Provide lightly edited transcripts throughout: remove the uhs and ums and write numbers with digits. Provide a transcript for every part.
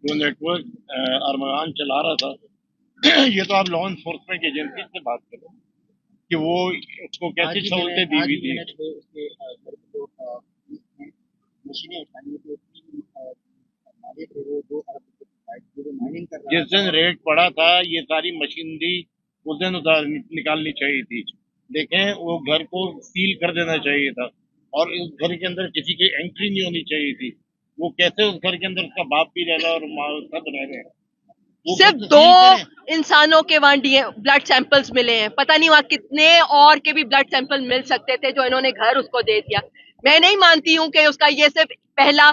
जो नेटवर्क अरमान चला रहा था ये तो आप लॉ इन्फोर्समेंट एजेंसी से बात करो कि वो उसको कैसी सहूलतें दी हुई थी। मशीनें उठानी थी, मारे थे वो 2 अरब जो माइनिंग कर रहा जिस दिन रेट पड़ा था ये सारी मशीनरी उस दिन उतार निकालनी चाहिए थी। देखें वो घर को सील कर देना चाहिए था और उस घर के अंदर किसी की एंट्री नहीं होनी चाहिए थी। वो कैसे उस घर के अंदर उसका बाप भी रह रहा है और माँ सब रह रहे हैं। सिर्फ 2 इंसानों के वहां ब्लड सैंपल्स मिले हैं, पता नहीं वहां कितने और के भी ब्लड सैंपल मिल सकते थे जो इन्होंने घर उसको दे दिया। मैं नहीं मानती हूँ कि उसका ये सिर्फ पहला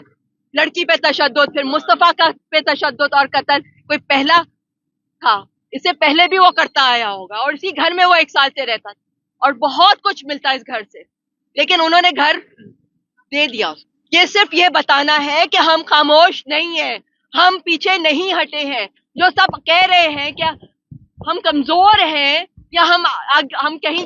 लड़की पे तशद्दुद, फिर मुस्तफा का पे तशद्दुद और कत्ल कोई पहला था। इससे पहले भी वो करता आया होगा और इसी घर में वो 1 साल से रहता और बहुत कुछ मिलता है इस घर से, लेकिन उन्होंने घर दे दिया। ये सिर्फ ये बताना है कि हम खामोश नहीं है, हम पीछे नहीं हटे हैं। जो सब कह रहे हैं क्या हम कमजोर हैं या हम कहीं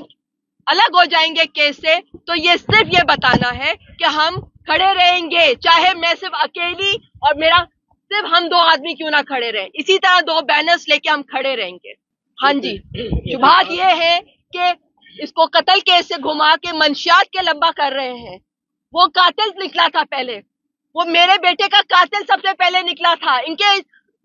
अलग हो जाएंगे केस से, तो ये सिर्फ ये बताना है कि हम खड़े रहेंगे, चाहे मैं सिर्फ अकेली और मेरा सिर्फ हम 2 आदमी क्यों ना खड़े रहें। इसी तरह 2 बैनर्स लेके हम खड़े रहेंगे। हाँ जी, बात ये है कि इसको कत्ल केस से घुमा के मंशियात के लंबा कर रहे हैं। वो कातिल निकला था पहले, वो मेरे बेटे का कातिल सबसे पहले निकला था। इनके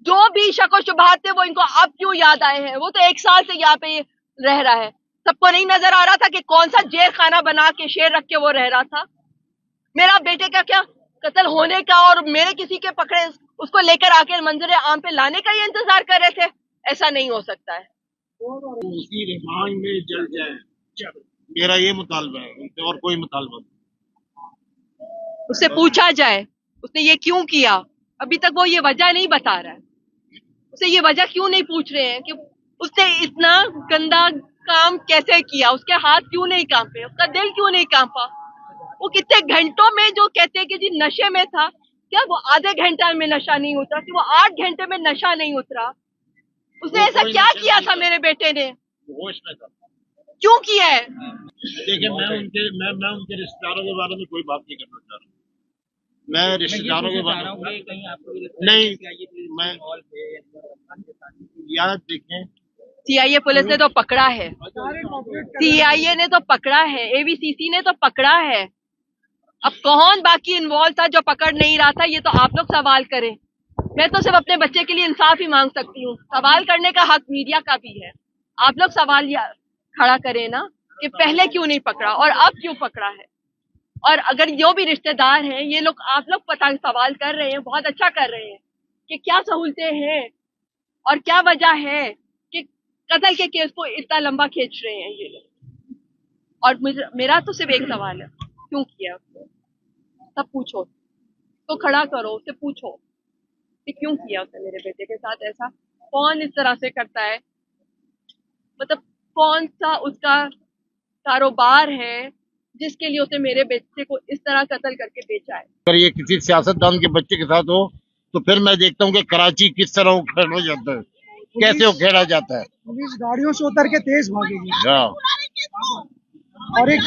जो भी शक और शुबहात थे वो इनको अब क्यों याद आए हैं। वो तो 1 साल से यहाँ पे रह रहा है, सबको नहीं नजर आ रहा था कि कौन सा जेल खाना बना के शेर रख के वो रह रहा था। मेरा बेटे का क्या कत्ल होने का और मेरे किसी के पकड़े उसको लेकर आके मंजरे आम पे लाने का ही इंतजार कर रहे थे। ऐसा नहीं हो सकता है। उसी रिमांड में जल जाए, मेरा ये मुतालबा है, उनसे और कोई मुतालबा नहीं। उससे पूछा जाए उसने ये क्यों किया, अभी तक वो ये वजह नहीं बता रहा है। उसे ये वजह क्यों नहीं पूछ रहे हैं कि उसने इतना गंदा काम कैसे किया, उसके हाथ क्यों नहीं कांपे, उसका दिल क्यों नहीं कांपा। वो कितने घंटों में जो कहते हैं कि जी नशे में था, क्या वो आधे घंटे में नशा नहीं उतरा कि वो 8 घंटे में नशा नहीं उतरा। उसने ऐसा क्या किया था मेरे बेटे ने, होश में था, क्यों किया है। देखिए मैं उनके रिश्तेदारों के बारे में कोई बात नहीं करना चाह रहा। मैं रिश्तेदारों के बारे में नहीं, मैं याद देखें सीआईए पुलिस ने तो पकड़ा है, सीआईए ने तो पकड़ा है, एवीसीसी ने तो पकड़ा है। अब कौन बाकी इन्वॉल्व था जो पकड़ नहीं रहा था, ये तो आप लोग सवाल करें। मैं तो सिर्फ अपने बच्चे के लिए इंसाफ ही मांग सकती हूँ। सवाल करने का हक मीडिया का भी है। आप लोग सवाल खड़ा करें ना कि पहले क्यों नहीं पकड़ा और अब क्यों पकड़ा है। और अगर जो भी रिश्तेदार हैं ये लोग, आप लोग पता सवाल कर रहे हैं, बहुत अच्छा कर रहे हैं कि क्या सहूलतें हैं और क्या वजह है कि कत्ल के केस को इतना लंबा खींच रहे हैं ये लोग। और मेरा तो सिर्फ एक सवाल है, क्यों किया उसने। सब पूछो तो खड़ा करो, उससे पूछो कि क्यों किया उसने मेरे बेटे के साथ ऐसा, कौन इस तरह से करता है, मतलब कौन सा उसका कारोबार है जिसके लिए उसने मेरे बच्चे को इस तरह कत्ल करके बेचा है। अगर ये किसी सियासतदान के बच्चे के साथ हो तो फिर मैं देखता हूँ कि कराची किस तरह उखेड़ा जाता है, कैसे उखेड़ा जाता है। पुलिस गाड़ियों से उतर के तेज भागेगी हाँ। और एक